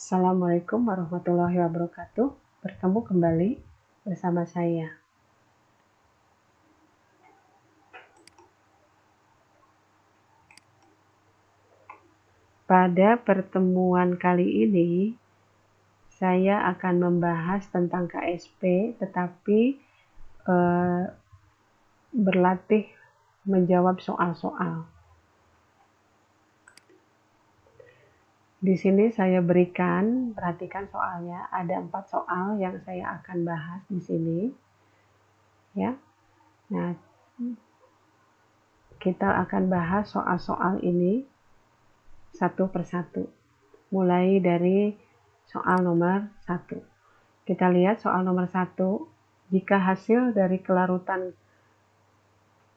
Assalamualaikum warahmatullahi wabarakatuh. Bertemu kembali bersama saya. Pada pertemuan kali ini, saya akan membahas tentang KSP, tetapi berlatih menjawab soal-soal. Di sini saya berikan, perhatikan soalnya, ada 4 soal yang saya akan bahas di sini. Ya. Nah, kita akan bahas soal-soal ini satu persatu. Mulai dari soal nomor 1. Kita lihat soal nomor 1. Jika hasil dari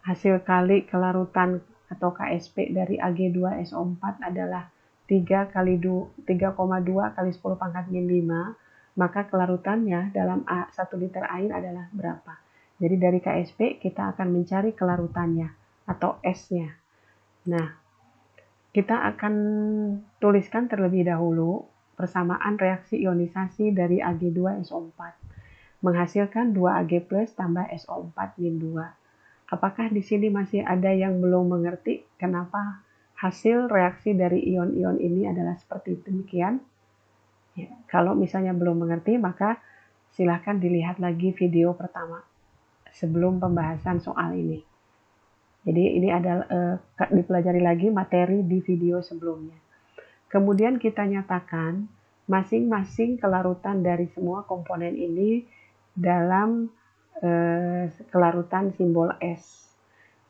hasil kali kelarutan atau KSP dari Ag2SO4 adalah 3,2 kali 10 pangkat min 5, maka kelarutannya dalam 1 liter air adalah berapa? Jadi dari KSP kita akan mencari kelarutannya atau S-nya. Nah, kita akan tuliskan terlebih dahulu persamaan reaksi ionisasi dari Ag2SO4 menghasilkan 2Ag plus tambah SO4 min 2. Apakah di sini masih ada yang belum mengerti kenapa hasil reaksi dari ion-ion ini adalah seperti demikian? Ya, kalau misalnya belum mengerti, maka silahkan dilihat lagi video pertama sebelum pembahasan soal ini. Jadi ini adalah dipelajari lagi materi di video sebelumnya. Kemudian kita nyatakan masing-masing kelarutan dari semua komponen ini dalam kelarutan simbol S.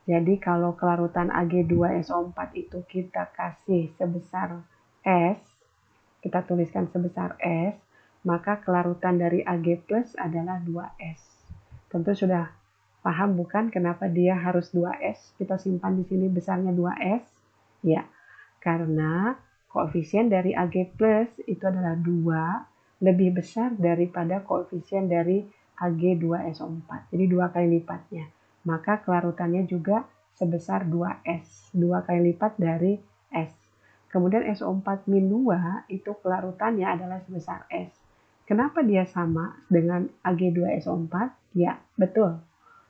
Jadi kalau kelarutan Ag2SO4 itu kita kasih sebesar S, kita tuliskan sebesar S, maka kelarutan dari Ag plus adalah 2S. Tentu sudah paham bukan kenapa dia harus 2S? Kita simpan di sini besarnya 2S. Ya, karena koefisien dari Ag plus itu adalah 2 lebih besar daripada koefisien dari Ag2SO4. Jadi 2 kali lipatnya. Maka kelarutannya juga sebesar 2S. 2 kali lipat dari S. Kemudian SO4 min 2 itu kelarutannya adalah sebesar S. Kenapa dia sama dengan Ag2SO4? Ya, betul.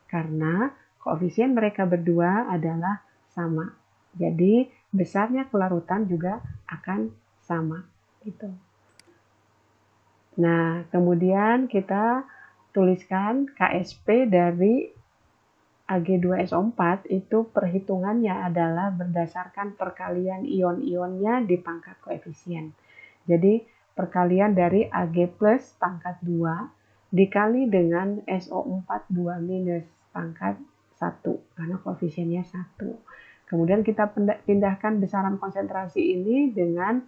Karena koefisien mereka berdua adalah sama. Jadi besarnya kelarutan juga akan sama. Gitu. Nah, kemudian kita tuliskan KSP dari Ag2SO4 itu perhitungannya adalah berdasarkan perkalian ion-ionnya di pangkat koefisien. Jadi perkalian dari Ag plus pangkat 2 dikali dengan SO4 2 minus pangkat 1 karena koefisiennya 1. Kemudian kita pindahkan besaran konsentrasi ini dengan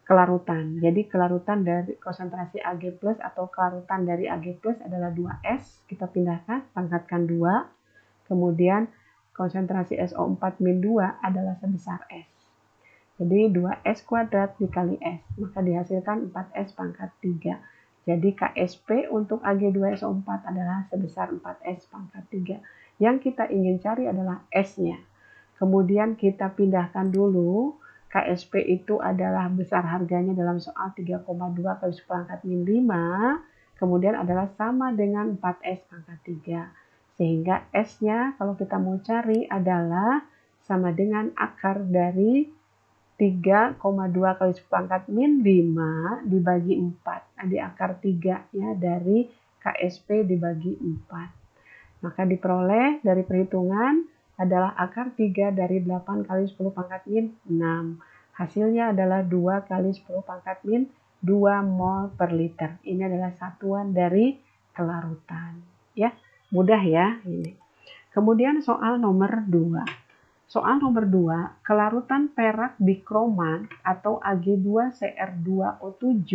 kelarutan. Jadi kelarutan dari konsentrasi Ag plus atau kelarutan dari Ag plus adalah 2S. Kita pindahkan, pangkatkan 2. Kemudian konsentrasi SO4 min 2 adalah sebesar S. Jadi 2S kuadrat dikali S. Maka dihasilkan 4S pangkat 3. Jadi KSP untuk Ag2SO4 adalah sebesar 4S pangkat 3. Yang kita ingin cari adalah S-nya. Kemudian kita pindahkan dulu. KSP itu adalah besar harganya dalam soal 3,2 kali 10 pangkat min 5. Kemudian adalah sama dengan 4S pangkat 3. Sehingga S-nya kalau kita mau cari adalah sama dengan akar dari 3,2 kali 10 pangkat min 5 dibagi 4. Jadi akar 3-nya dari KSP dibagi 4. Maka diperoleh dari perhitungan adalah akar 3 dari 8 kali 10 pangkat min 6. Hasilnya adalah 2 kali 10 pangkat min 2 mol per liter. Ini adalah satuan dari kelarutan. Ya, mudah ya ini. Kemudian soal nomor 2. Soal nomor 2, kelarutan perak dikromat atau Ag2Cr2O7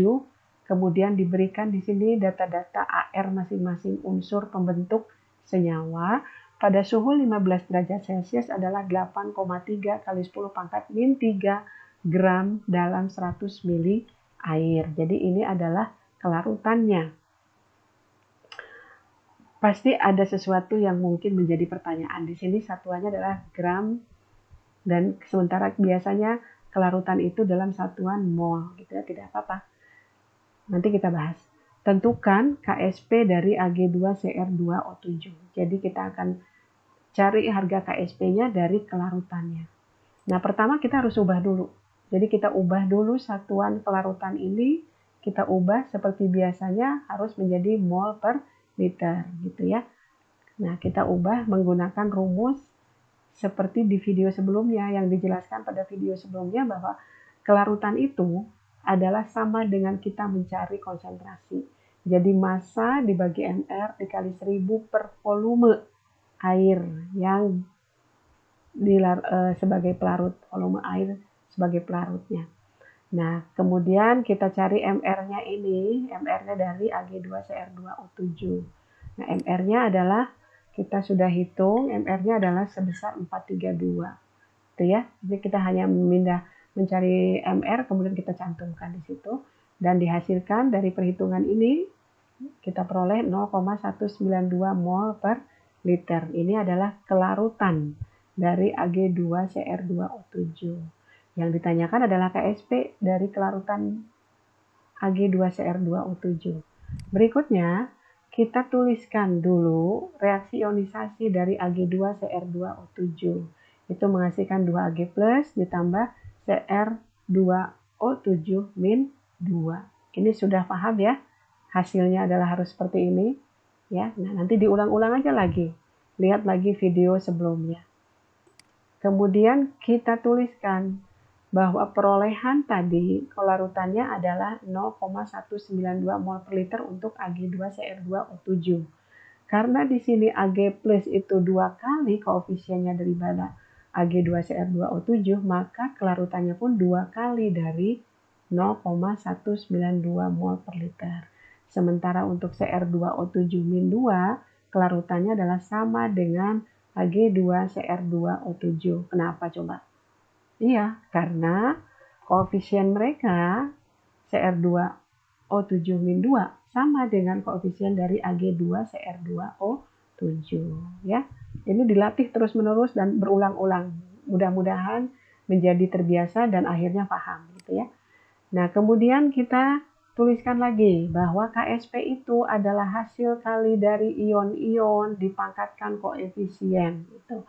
kemudian diberikan di sini data-data AR masing-masing unsur pembentuk senyawa pada suhu 15 derajat Celcius adalah 8,3 kali 10 pangkat min 3 gram dalam 100 mili air. Jadi ini adalah kelarutannya. Pasti ada sesuatu yang mungkin menjadi pertanyaan. Di sini satuannya adalah gram dan sementara biasanya kelarutan itu dalam satuan mol gitu ya, tidak apa-apa. Nanti kita bahas. Tentukan KSP dari Ag2Cr2O7. Jadi kita akan cari harga KSP-nya dari kelarutannya. Nah, pertama kita harus ubah dulu. Jadi kita ubah dulu satuan kelarutan ini, kita ubah seperti biasanya harus menjadi mol per liter gitu ya. Nah, kita ubah menggunakan rumus seperti di video sebelumnya yang dijelaskan pada video sebelumnya bahwa kelarutan itu adalah sama dengan kita mencari konsentrasi. Jadi massa dibagi mR dikali 1000 per volume air yang sebagai pelarut, volume air sebagai pelarutnya. Nah, kemudian kita cari MR-nya ini, MR-nya dari Ag2Cr2O7. Nah, MR-nya adalah kita sudah hitung, MR-nya adalah sebesar 432. Itu ya. Jadi kita hanya mencari MR, kemudian kita cantumkan di situ dan dihasilkan dari perhitungan ini kita peroleh 0,192 mol per liter. Ini adalah kelarutan dari Ag2Cr2O7. Yang ditanyakan adalah KSP dari kelarutan Ag2Cr2O7. Berikutnya, kita tuliskan dulu reaksi ionisasi dari Ag2Cr2O7. Itu menghasilkan 2Ag plus ditambah Cr2O7 min 2. Ini sudah paham ya? Hasilnya adalah harus seperti ini. Ya, nah nanti diulang-ulang aja lagi. Lihat lagi video sebelumnya. Kemudian kita tuliskan bahwa perolehan tadi kelarutannya adalah 0,192 mol per liter untuk Ag2Cr2O7. Karena di sini Ag plus itu 2 kali koefisiennya daripada Ag2Cr2O7, maka kelarutannya pun 2 kali dari 0,192 mol per liter. Sementara untuk Cr2O7-2, kelarutannya adalah sama dengan Ag2Cr2O7. Kenapa coba? Iya, karena koefisien mereka Cr2O7-2 sama dengan koefisien dari Ag2Cr2O7 ya. Ini dilatih terus-menerus dan berulang-ulang. Mudah-mudahan menjadi terbiasa dan akhirnya paham gitu ya. Nah, kemudian kita tuliskan lagi bahwa KSP itu adalah hasil kali dari ion-ion dipangkatkan koefisien gitu.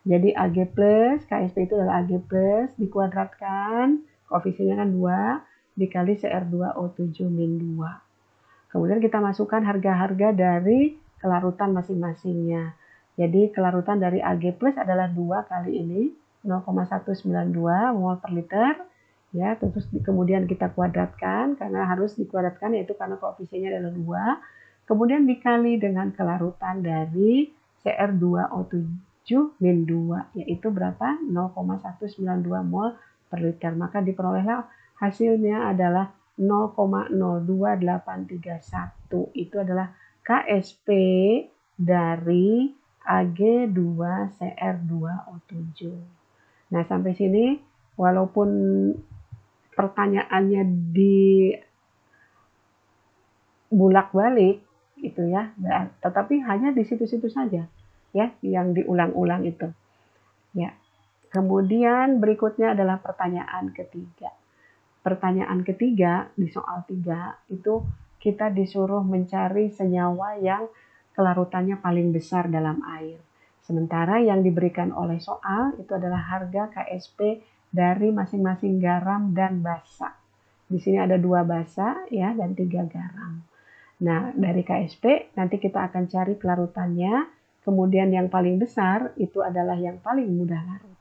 Jadi Ag plus, KSP itu adalah Ag plus dikuadratkan, koefisiennya kan 2, dikali Cr2O7 min 2. Kemudian kita masukkan harga-harga dari kelarutan masing-masingnya. Jadi kelarutan dari Ag plus adalah 2 kali ini, 0,192 mol per liter. Ya, terus kemudian kita kuadratkan, karena harus dikuadratkan yaitu karena koefisiennya adalah 2. Kemudian dikali dengan kelarutan dari Cr2O7 min 2, yaitu berapa? 0,192 mol per liter. Maka diperolehlah hasilnya adalah 0,02831. Itu adalah KSP dari Ag2Cr2O7. Nah, sampai sini walaupun pertanyaannya di bulak-balik gitu ya, tetapi hanya di situ-situ saja ya yang diulang-ulang itu ya. Kemudian berikutnya adalah pertanyaan ketiga. Pertanyaan ketiga di soal 3 itu kita disuruh mencari senyawa yang kelarutannya paling besar dalam air. Sementara yang diberikan oleh soal itu adalah harga KSP dari masing-masing garam dan basa. Di sini ada 2 basa ya dan 3 garam. Nah, dari KSP nanti kita akan cari kelarutannya. Kemudian yang paling besar itu adalah yang paling mudah larut.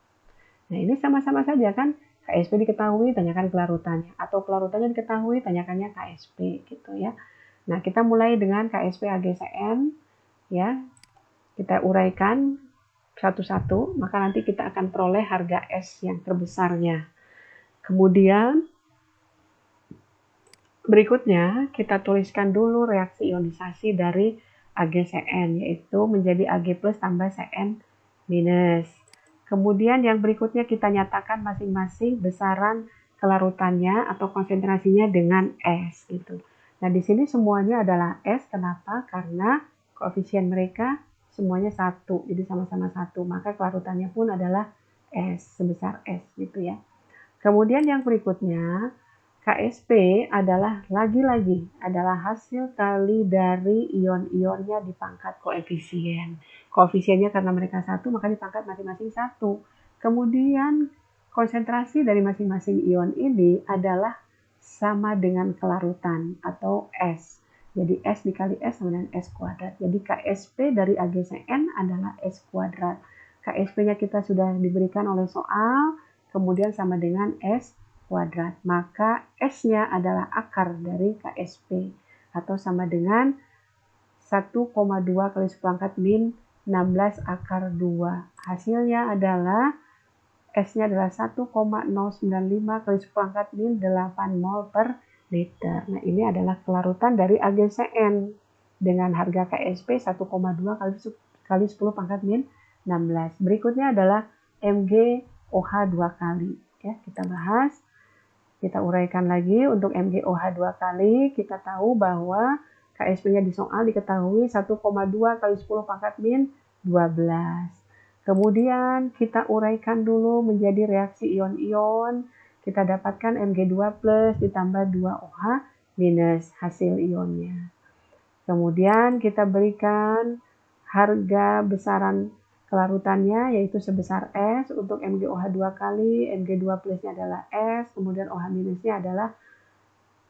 Nah, ini sama-sama saja kan, KSP diketahui, tanyakan kelarutannya. Atau kelarutannya diketahui, tanyakannya KSP gitu ya. Nah, kita mulai dengan KSP AgCN ya. Kita uraikan satu-satu, maka nanti kita akan peroleh harga S yang terbesarnya. Kemudian berikutnya kita tuliskan dulu reaksi ionisasi dari AgCN, yaitu menjadi Ag plus tambah Cn minus. Kemudian yang berikutnya kita nyatakan masing-masing besaran kelarutannya atau konsentrasinya dengan S gitu. Nah, di sini semuanya adalah S. Kenapa? Karena koefisien mereka semuanya 1, jadi sama-sama 1. Maka kelarutannya pun adalah S, sebesar S gitu ya. Kemudian yang berikutnya, KSP adalah lagi-lagi adalah hasil kali dari ion-ionnya di pangkat koefisien. Koefisiennya karena mereka satu, maka di pangkat masing-masing satu. Kemudian konsentrasi dari masing-masing ion ini adalah sama dengan kelarutan atau S. Jadi S dikali S sama dengan S kuadrat. Jadi KSP dari AgCN adalah S kuadrat. KSP-nya kita sudah diberikan oleh soal, kemudian sama dengan S kuadrat. Maka S-nya adalah akar dari KSP atau sama dengan 1,2 kali 10 pangkat min 16 akar 2. Hasilnya adalah S-nya adalah 1,095 kali 10 pangkat min 8 mol per liter. Nah, ini adalah kelarutan dari AgCN dengan harga KSP 1,2 kali 10 pangkat min 16. Berikutnya adalah MgOH 2 kali. Ya, kita bahas. Kita uraikan lagi untuk MgOH 2 kali. Kita tahu bahwa KSP-nya di soal diketahui 1,2 kali 10 pangkat min 12. Kemudian kita uraikan dulu menjadi reaksi ion-ion. Kita dapatkan Mg2 plus ditambah 2OH minus hasil ionnya. Kemudian kita berikan harga besaran kelarutannya yaitu sebesar S untuk MgOH 2 kali, Mg2 plusnya adalah S, kemudian OH minusnya adalah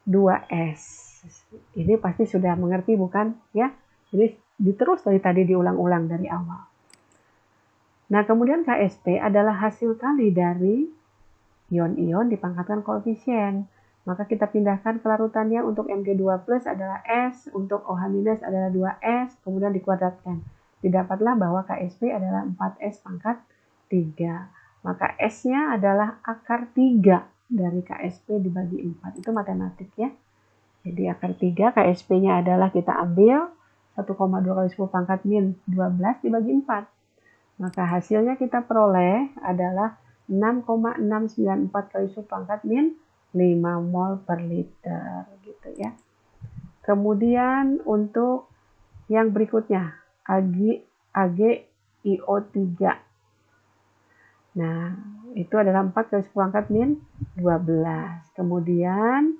2S. Ini pasti sudah mengerti bukan ya? Jadi diterus dari tadi diulang-ulang dari awal. Nah, kemudian KSP adalah hasil kali dari ion-ion dipangkatkan koefisien. Maka kita pindahkan kelarutannya untuk Mg2 plus adalah S, untuk OH minus adalah 2S, kemudian dikuadratkan. Didapatlah bahwa KSP adalah 4S pangkat 3. Maka S-nya adalah akar 3 dari KSP dibagi 4. Itu matematik ya. Jadi akar 3 KSP-nya adalah kita ambil 1,2 kali 10 pangkat min 12 dibagi 4. Maka hasilnya kita peroleh adalah 6,694 kali 10 pangkat min 5 mol per liter gitu ya. Kemudian untuk yang berikutnya AgIO3. Nah, itu adalah 4 kali 10 pangkat min 12. Kemudian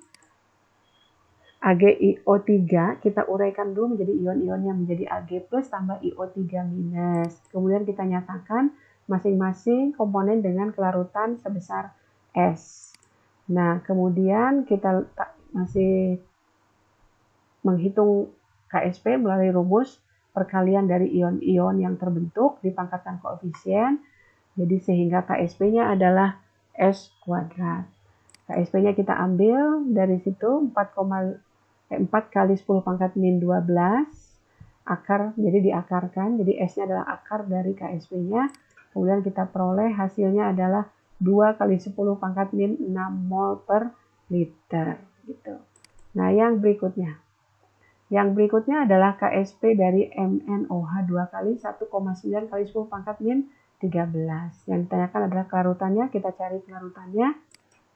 AgIO3 kita uraikan dulu menjadi ion-ionnya menjadi Ag plus tambah IO3 minus. Kemudian kita nyatakan masing-masing komponen dengan kelarutan sebesar S. Nah, kemudian kita masih menghitung KSP melalui rumus perkalian dari ion-ion yang terbentuk dipangkatkan koefisien. Jadi sehingga KSP-nya adalah S kuadrat. KSP-nya kita ambil dari situ 4 kali 10 pangkat min 12 akar, jadi diakarkan, jadi S-nya adalah akar dari KSP-nya. Kemudian kita peroleh hasilnya adalah 2 kali 10 pangkat min 6 mol per liter gitu. Nah, yang berikutnya adalah KSP dari MnOH 2 kali 1,9 kali 10 pangkat min 13. Yang ditanyakan adalah kelarutannya, kita cari kelarutannya.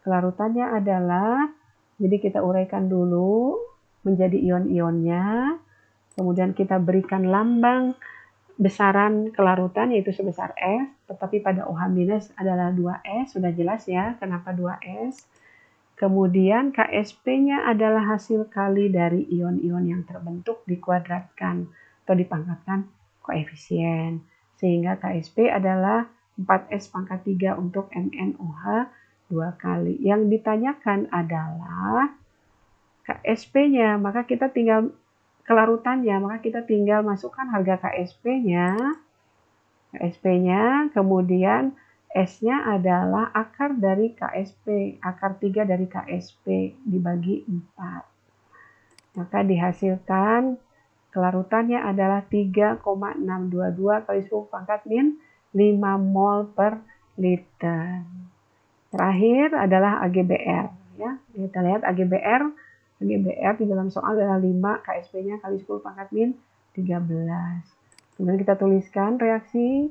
Kelarutannya adalah, jadi kita uraikan dulu menjadi ion-ionnya, kemudian kita berikan lambang besaran kelarutan yaitu sebesar S, tetapi pada OH minus adalah 2S, sudah jelas ya kenapa 2S. Kemudian KSP-nya adalah hasil kali dari ion-ion yang terbentuk dikuadratkan atau dipangkatkan koefisien. Sehingga KSP adalah 4S pangkat 3 untuk MnOH 2 kali. Yang ditanyakan adalah KSP-nya, maka kita tinggal kelarutannya, maka kita tinggal masukkan harga KSP-nya, kemudian S-nya adalah akar dari KSP, akar 3 dari KSP dibagi 4. Maka dihasilkan kelarutannya adalah 3,622 kali 10 pangkat min 5 mol per liter. Terakhir adalah AgBr ya. Kita lihat AgBr di dalam soal adalah 5 KSP-nya kali 10 pangkat min 13. Kemudian kita tuliskan reaksi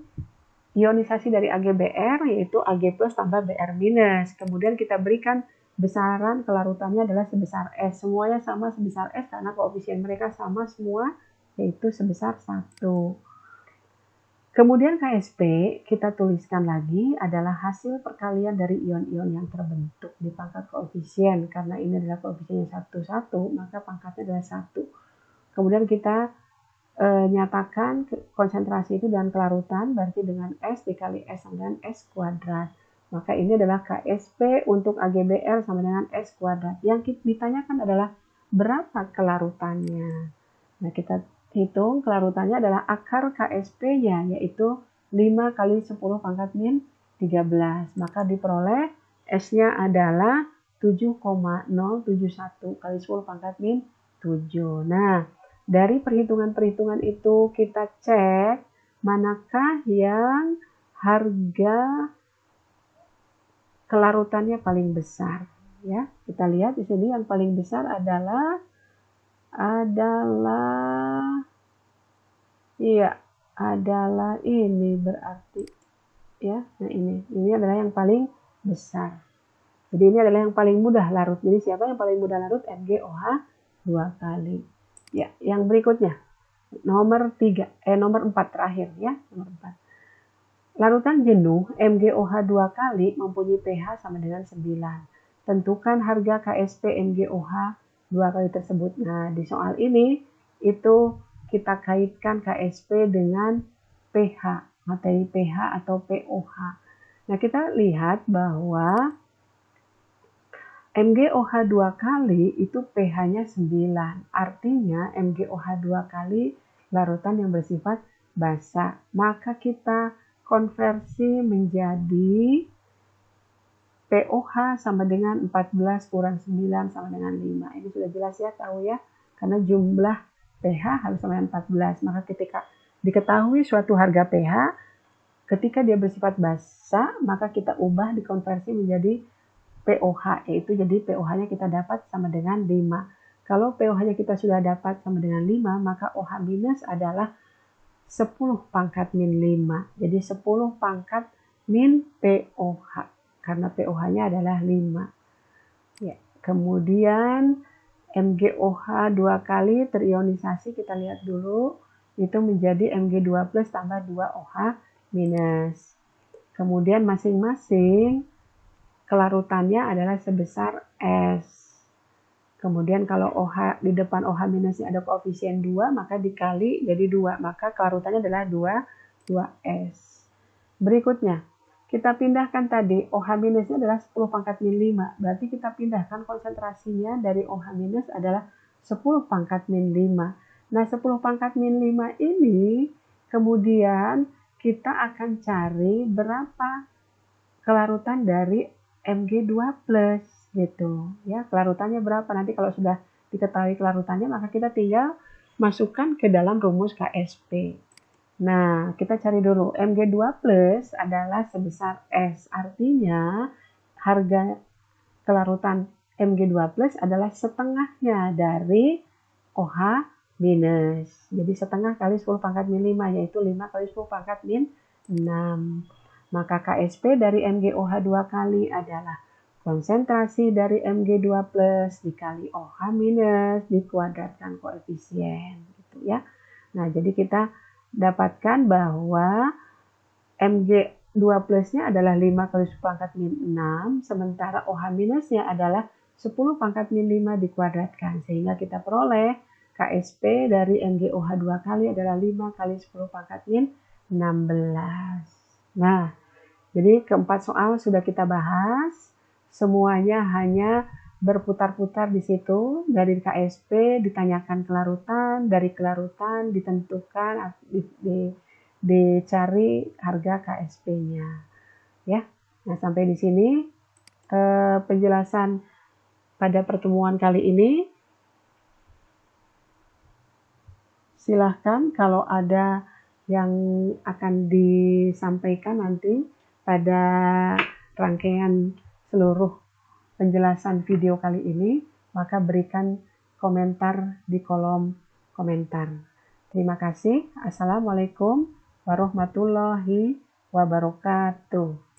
ionisasi dari AgBr yaitu Ag plus tambah Br minus. Kemudian kita berikan besaran kelarutannya adalah sebesar S. Semuanya sama sebesar S karena koefisien mereka sama semua yaitu sebesar 1. Kemudian KSP kita tuliskan lagi adalah hasil perkalian dari ion-ion yang terbentuk di pangkat koefisien. Karena ini adalah koefisien 1, maka pangkatnya adalah 1. Kemudian kita nyatakan konsentrasi itu dengan kelarutan, berarti dengan S dikali S sama dengan S kuadrat. Maka ini adalah KSP untuk AgBr sama dengan S kuadrat. Yang ditanyakan adalah berapa kelarutannya. Nah, kita hitung kelarutannya adalah akar KSP-nya, yaitu 5 kali 10 pangkat min 13. Maka diperoleh S-nya adalah 7,071 kali 10 pangkat min 7. Nah, dari perhitungan-perhitungan itu kita cek manakah yang harga kelarutannya paling besar. Ya, kita lihat di sini yang paling besar adalah ini berarti ya. Nah, ini adalah yang paling besar. Jadi ini adalah yang paling mudah larut. Jadi siapa yang paling mudah larut? MgOH 2 kali. Ya, yang berikutnya nomor 4 terakhir ya, nomor 4. Larutan jenuh MgOH 2 kali mempunyai pH sama dengan 9. Tentukan harga KSP MgOH 2 kali tersebut. Nah, di soal ini itu kita kaitkan KSP dengan pH, materi pH atau pOH. Nah, kita lihat bahwa MgOH 2 kali itu pH-nya 9. Artinya MgOH 2 kali larutan yang bersifat basa. Maka kita konversi menjadi pOH sama dengan 14 kurang 9 sama dengan 5. Ini sudah jelas ya, tahu ya. Karena jumlah pH harus sama dengan 14. Maka ketika diketahui suatu harga pH, ketika dia bersifat basa, maka kita ubah dikonversi menjadi pOH, yaitu jadi pOH-nya kita dapat sama dengan 5. Kalau pOH-nya kita sudah dapat sama dengan 5, maka OH minus adalah 10 pangkat min 5. Jadi 10 pangkat min pOH. Karena pOH-nya adalah 5. Ya, kemudian MgOH 2 kali terionisasi, kita lihat dulu, itu menjadi Mg2 plus tambah 2 OH minus. Kemudian masing-masing kelarutannya adalah sebesar S. Kemudian kalau OH di depan OH minusnya ada koefisien 2, maka dikali jadi 2. Maka kelarutannya adalah 2S. Berikutnya, kita pindahkan tadi OH minusnya adalah 10 pangkat min 5. Berarti kita pindahkan konsentrasinya dari OH minus adalah 10 pangkat min 5. Nah, 10 pangkat min 5 ini kemudian kita akan cari berapa kelarutan dari Mg2 plus gitu ya. Kelarutannya berapa? Nanti kalau sudah diketahui kelarutannya, maka kita tinggal masukkan ke dalam rumus KSP. Nah, kita cari dulu. Mg2 plus adalah sebesar S. Artinya, harga kelarutan Mg2 plus adalah setengahnya dari OH minus. Jadi, setengah kali 10 pangkat min 5, yaitu 5 kali 10 pangkat min 6. Maka KSP dari MgOH 2 kali adalah konsentrasi dari Mg2 plus dikali OH minus dikuadratkan koefisien. Gitu ya. Nah, jadi kita dapatkan bahwa Mg2 plusnya adalah 5 kali 10 pangkat min 6, sementara OH minusnya adalah 10 pangkat min 5 dikuadratkan. Sehingga kita peroleh KSP dari MgOH 2 kali adalah 5 kali 10 pangkat min 16. Nah, jadi keempat soal sudah kita bahas. Semuanya hanya berputar-putar di situ. Dari KSP ditanyakan kelarutan, dari kelarutan ditentukan dicari harga KSP-nya. Ya. Nah, sampai di sini penjelasan pada pertemuan kali ini. Silahkan kalau ada yang akan disampaikan nanti pada rangkaian seluruh penjelasan video kali ini, maka berikan komentar di kolom komentar. Terima kasih. Assalamualaikum warahmatullahi wabarakatuh.